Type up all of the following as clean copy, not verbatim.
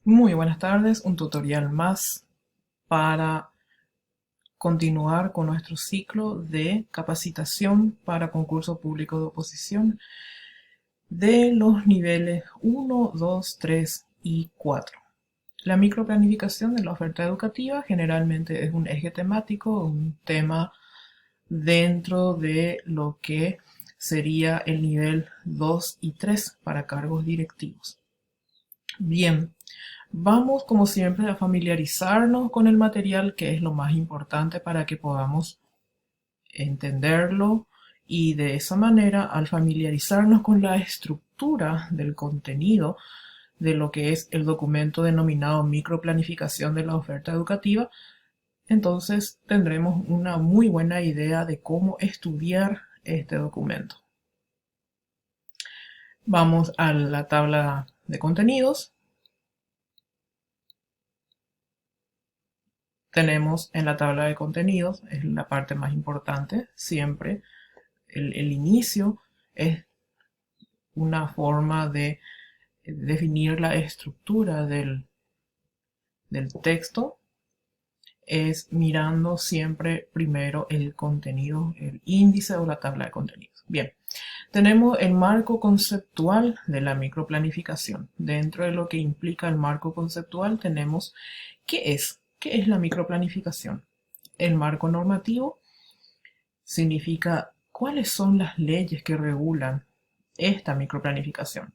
Muy buenas tardes, un tutorial más para continuar con nuestro ciclo de capacitación para concurso público de oposición de los niveles 1, 2, 3 y 4. La microplanificación de la oferta educativa generalmente es un eje temático, un tema dentro de lo que sería el nivel 2 y 3 para cargos directivos. Bien, vamos como siempre a familiarizarnos con el material, que es lo más importante para que podamos entenderlo, y de esa manera, al familiarizarnos con la estructura del contenido de lo que es el documento denominado microplanificación de la oferta educativa, entonces tendremos una muy buena idea de cómo estudiar este documento. Vamos a la tabla de contenidos. Tenemos en la tabla de contenidos, es la parte más importante, siempre el inicio es una forma de definir la estructura del texto, es mirando siempre primero el contenido, el índice o la tabla de contenidos. Bien, tenemos el marco conceptual de la microplanificación. Dentro de lo que implica el marco conceptual tenemos ¿qué es? ¿Qué es la microplanificación? El marco normativo significa cuáles son las leyes que regulan esta microplanificación.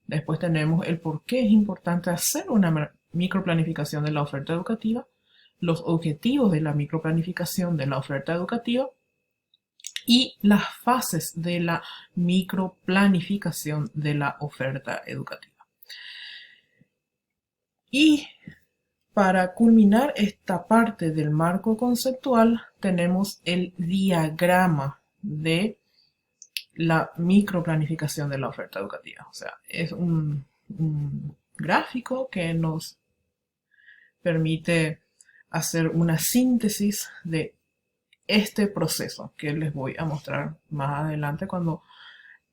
Después tenemos el por qué es importante hacer una microplanificación de la oferta educativa, los objetivos de la microplanificación de la oferta educativa y las fases de la microplanificación de la oferta educativa. Y para culminar esta parte del marco conceptual, tenemos el diagrama de la microplanificación de la oferta educativa. O sea, es un gráfico que nos permite hacer una síntesis de este proceso que les voy a mostrar más adelante cuando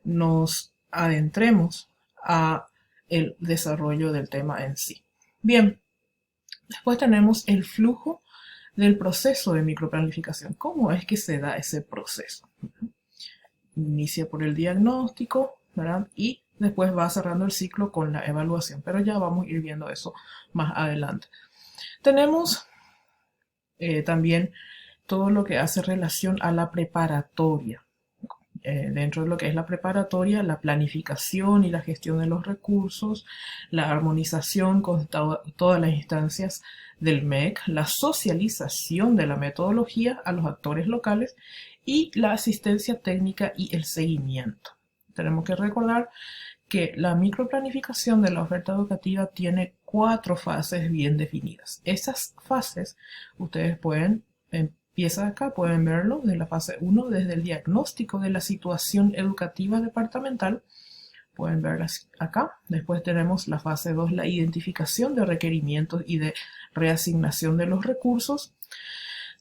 nos adentremos a el desarrollo del tema en sí. Bien, después tenemos el flujo del proceso de microplanificación. ¿Cómo es que se da ese proceso? Inicia por el diagnóstico, ¿verdad? Y después va cerrando el ciclo con la evaluación, pero ya vamos a ir viendo eso más adelante. Tenemos también todo lo que hace relación a la preparatoria. Dentro de lo que es la preparatoria, la planificación y la gestión de los recursos, la armonización con todas las instancias del MEC, la socialización de la metodología a los actores locales y la asistencia técnica y el seguimiento. Tenemos que recordar que la microplanificación de la oferta educativa tiene 4 fases bien definidas. Esas fases ustedes pueden empieza acá, pueden verlo, de la fase 1, desde el diagnóstico de la situación educativa departamental, pueden verlas acá. Después tenemos la fase 2, la identificación de requerimientos y de reasignación de los recursos.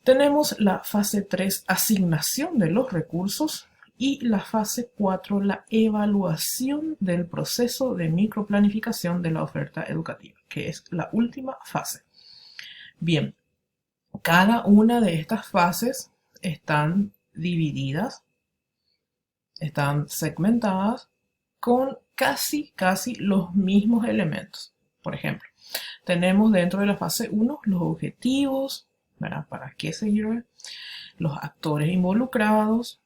Tenemos la fase 3, asignación de los recursos, y la fase 4, la evaluación del proceso de microplanificación de la oferta educativa, que es la última fase. Bien, cada una de estas fases están divididas, están segmentadas con casi los mismos elementos. Por ejemplo, tenemos dentro de la fase 1 los objetivos, ¿verdad? ¿Para qué sirve? Los actores involucrados,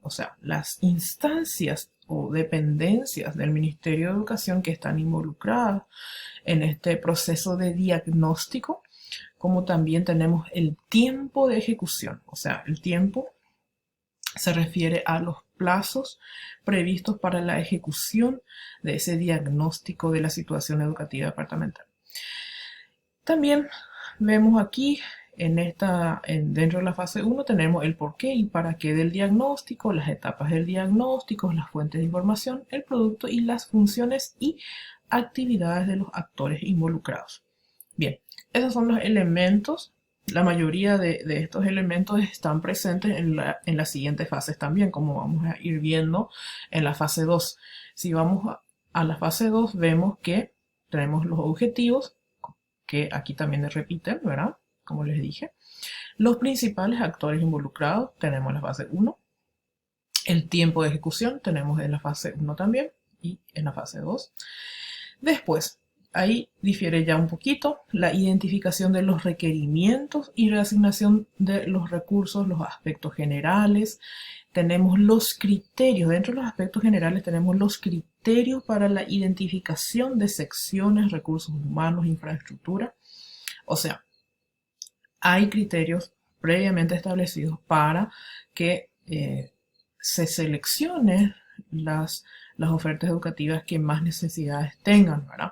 o sea, las instancias o dependencias del Ministerio de Educación que están involucradas en este proceso de diagnóstico, como también tenemos el tiempo de ejecución. O sea, el tiempo se refiere a los plazos previstos para la ejecución de ese diagnóstico de la situación educativa departamental. También vemos aquí dentro de la fase 1 tenemos el por qué y para qué del diagnóstico, las etapas del diagnóstico, las fuentes de información, el producto y las funciones y actividades de los actores involucrados. Bien, esos son los elementos. La mayoría de estos elementos están presentes en las siguientes fases también, como vamos a ir viendo en la fase 2. Si vamos a la fase 2, vemos que tenemos los objetivos, que aquí también repiten, ¿verdad? Como les dije. Los principales actores involucrados, tenemos la fase 1. El tiempo de ejecución, tenemos en la fase 1 también y en la fase 2. Después, ahí difiere ya un poquito la identificación de los requerimientos y reasignación de los recursos, los aspectos generales. Tenemos los criterios, dentro de los aspectos generales tenemos los criterios para la identificación de secciones, recursos humanos, infraestructura. O sea, hay criterios previamente establecidos para que se seleccione las ofertas educativas que más necesidades tengan, ¿verdad?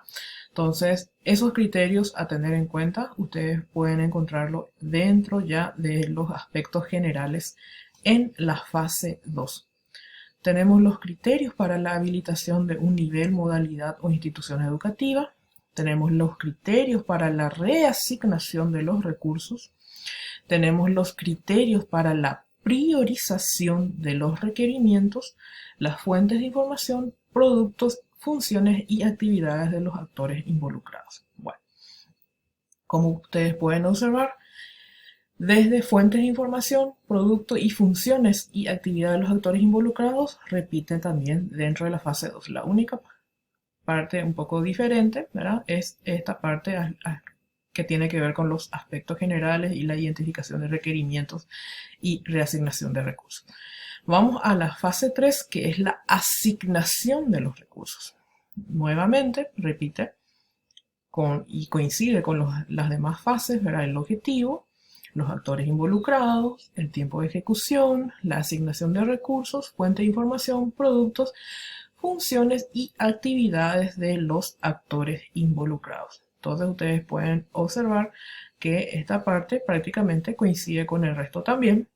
Entonces, esos criterios a tener en cuenta, ustedes pueden encontrarlo dentro ya de los aspectos generales en la fase 2. Tenemos los criterios para la habilitación de un nivel, modalidad o institución educativa. Tenemos los criterios para la reasignación de los recursos. Tenemos los criterios para la priorización de los requerimientos, las fuentes de información, productos, funciones y actividades de los actores involucrados. Bueno, como ustedes pueden observar, desde fuentes de información, productos y funciones y actividades de los actores involucrados, repiten también dentro de la fase 2. La única parte un poco diferente, ¿verdad?, es esta parte que tiene que ver con los aspectos generales y la identificación de requerimientos y reasignación de recursos. Vamos a la fase 3, que es la asignación de los recursos. Nuevamente, repite y coincide con las demás fases, ¿verdad?, el objetivo, los actores involucrados, el tiempo de ejecución, la asignación de recursos, fuente de información, productos, funciones y actividades de los actores involucrados. Entonces ustedes pueden observar que esta parte prácticamente coincide con el resto también.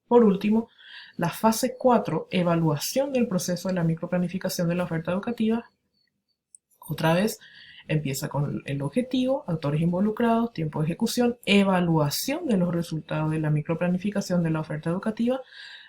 Por último, la fase 4, evaluación del proceso de la microplanificación de la oferta educativa. Otra vez, empieza con el objetivo, actores involucrados, tiempo de ejecución, evaluación de los resultados de la microplanificación de la oferta educativa,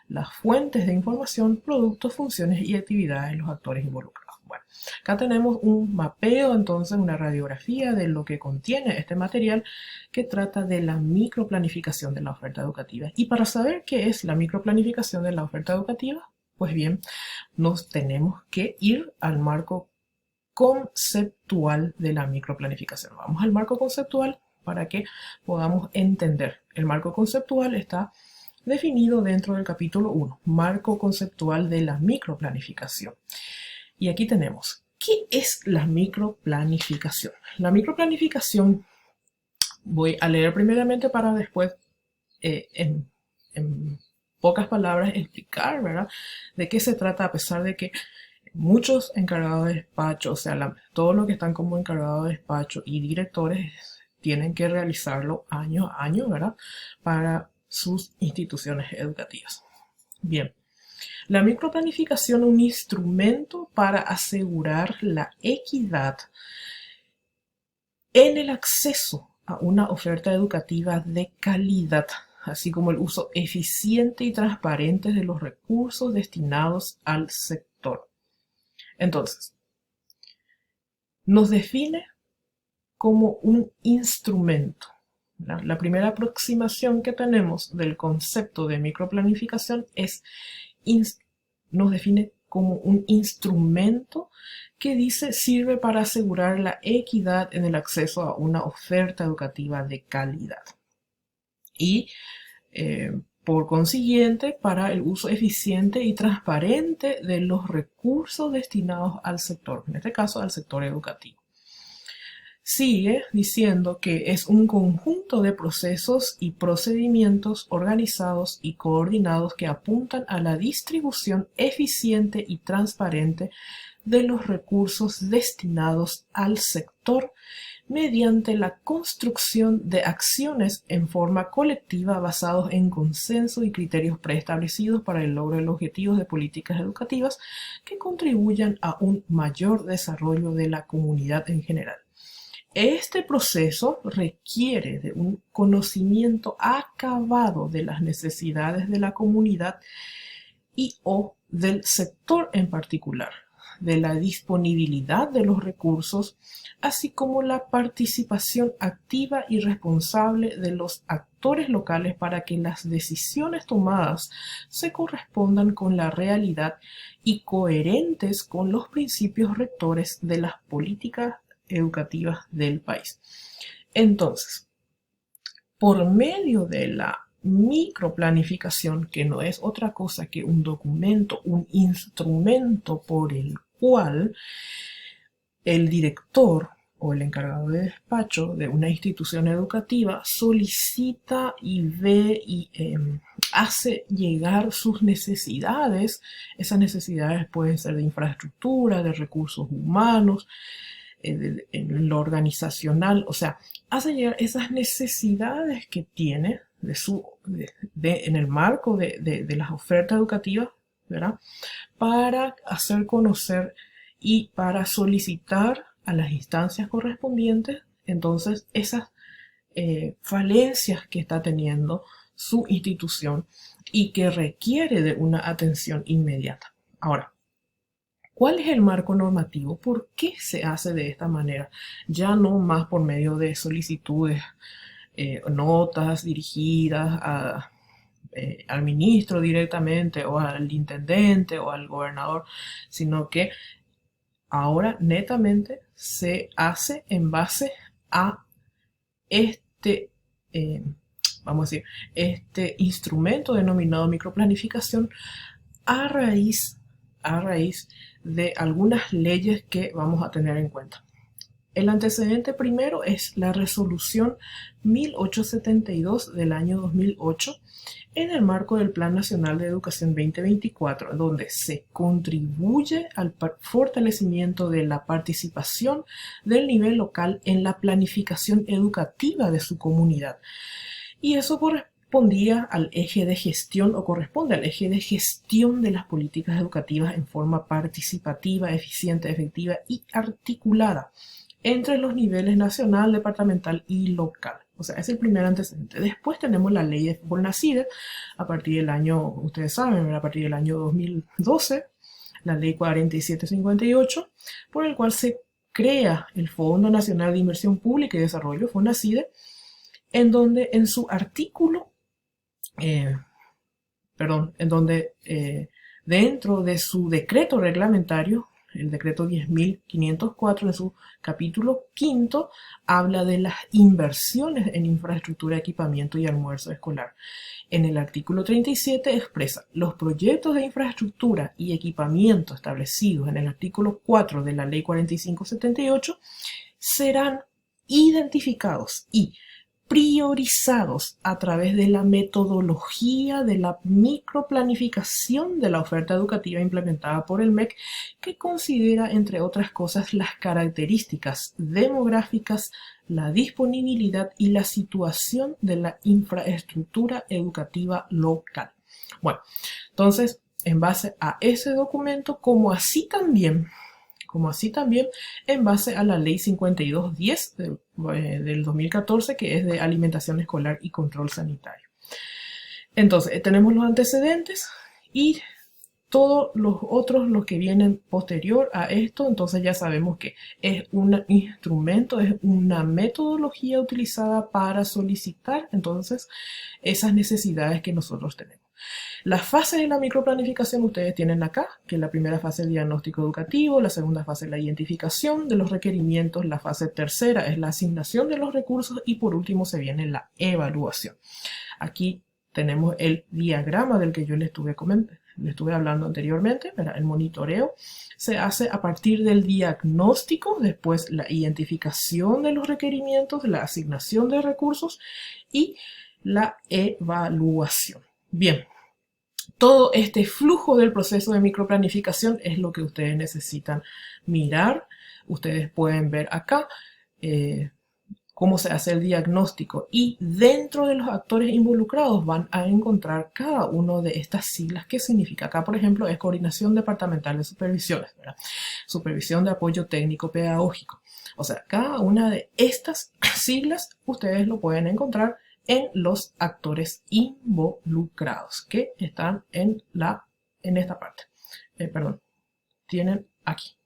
las fuentes de información, productos, funciones y actividades de los actores involucrados. Bueno, acá tenemos un mapeo, entonces una radiografía de lo que contiene este material que trata de la microplanificación de la oferta educativa. Y para saber qué es la microplanificación de la oferta educativa, pues bien, nos tenemos que ir al marco conceptual de la microplanificación. Vamos al marco conceptual para que podamos entender. El marco conceptual está definido dentro del capítulo 1, marco conceptual de la microplanificación. Y aquí tenemos, ¿qué es la microplanificación? La microplanificación, voy a leer primeramente para después, en pocas palabras, explicar, ¿verdad?, de qué se trata, a pesar de que muchos encargados de despacho, o sea, todos los que están como encargados de despacho y directores tienen que realizarlo año a año, ¿verdad?, para sus instituciones educativas. Bien, la microplanificación es un instrumento para asegurar la equidad en el acceso a una oferta educativa de calidad, así como el uso eficiente y transparente de los recursos destinados al sector. Entonces, nos define como un instrumento. La primera aproximación que tenemos del concepto de microplanificación nos define como un instrumento que dice sirve para asegurar la equidad en el acceso a una oferta educativa de calidad. Y por consiguiente, para el uso eficiente y transparente de los recursos destinados al sector, en este caso al sector educativo. Sigue diciendo que es un conjunto de procesos y procedimientos organizados y coordinados que apuntan a la distribución eficiente y transparente de los recursos destinados al sector mediante la construcción de acciones en forma colectiva basados en consenso y criterios preestablecidos para el logro de los objetivos de políticas educativas que contribuyan a un mayor desarrollo de la comunidad en general. Este proceso requiere de un conocimiento acabado de las necesidades de la comunidad y o del sector en particular, de la disponibilidad de los recursos, así como la participación activa y responsable de los actores locales para que las decisiones tomadas se correspondan con la realidad y coherentes con los principios rectores de las políticas educativas del país. Entonces, por medio de la microplanificación, que no es otra cosa que un documento, un instrumento por el cual el director o el encargado de despacho de una institución educativa solicita y ve y hace llegar sus necesidades. Esas necesidades pueden ser de infraestructura, de recursos humanos, en lo organizacional, o sea, hace llegar esas necesidades que tiene en el marco de las ofertas educativas, ¿verdad? Para hacer conocer y para solicitar a las instancias correspondientes, entonces, esas falencias que está teniendo su institución y que requiere de una atención inmediata. Ahora, ¿cuál es el marco normativo? ¿Por qué se hace de esta manera? Ya no más por medio de solicitudes, notas dirigidas al ministro directamente o al intendente o al gobernador, sino que ahora netamente se hace en base a vamos a decir, este instrumento denominado microplanificación a raíz de algunas leyes que vamos a tener en cuenta. El antecedente primero es la resolución 1872 del año 2008 en el marco del Plan Nacional de Educación 2024, donde se contribuye al fortalecimiento de la participación del nivel local en la planificación educativa de su comunidad. Y eso correspondía al eje de gestión o corresponde al eje de gestión de las políticas educativas en forma participativa, eficiente, efectiva y articulada entre los niveles nacional, departamental y local. O sea, es el primer antecedente. Después tenemos la ley de Bolnacide, a partir del año, ustedes saben, a partir del año 2012, la ley 4758, por el cual se crea el Fondo Nacional de Inversión Pública y Desarrollo, FONACIDE, en donde en su artículo, dentro de su decreto reglamentario, el decreto 10.504, en su capítulo quinto, habla de las inversiones en infraestructura, equipamiento y almuerzo escolar. En el artículo 37 expresa los proyectos de infraestructura y equipamiento establecidos en el artículo 4 de la ley 4578 serán identificados y priorizados a través de la metodología de la microplanificación de la oferta educativa implementada por el MEC, que considera, entre otras cosas, las características demográficas, la disponibilidad y la situación de la infraestructura educativa local. Bueno, entonces, en base a ese documento, como así también en base a la ley 5210 del 2014, que es de alimentación escolar y control sanitario. Entonces, tenemos los antecedentes y todos los otros, los que vienen posterior a esto, entonces ya sabemos que es un instrumento, es una metodología utilizada para solicitar entonces esas necesidades que nosotros tenemos. Las fases de la microplanificación ustedes tienen acá, que la primera fase es el diagnóstico educativo, la segunda fase es la identificación de los requerimientos, la fase tercera es la asignación de los recursos y por último se viene la evaluación. Aquí tenemos el diagrama del que yo le estuve hablando anteriormente, el monitoreo se hace a partir del diagnóstico, después la identificación de los requerimientos, la asignación de recursos y la evaluación. Bien, todo este flujo del proceso de microplanificación es lo que ustedes necesitan mirar. Ustedes pueden ver acá cómo se hace el diagnóstico y dentro de los actores involucrados van a encontrar cada una de estas siglas. ¿Qué significa? Acá, por ejemplo, es Coordinación Departamental de Supervisiones, ¿verdad? Supervisión de Apoyo Técnico Pedagógico. O sea, cada una de estas siglas ustedes lo pueden encontrar en los actores involucrados que están en esta parte. Tienen aquí.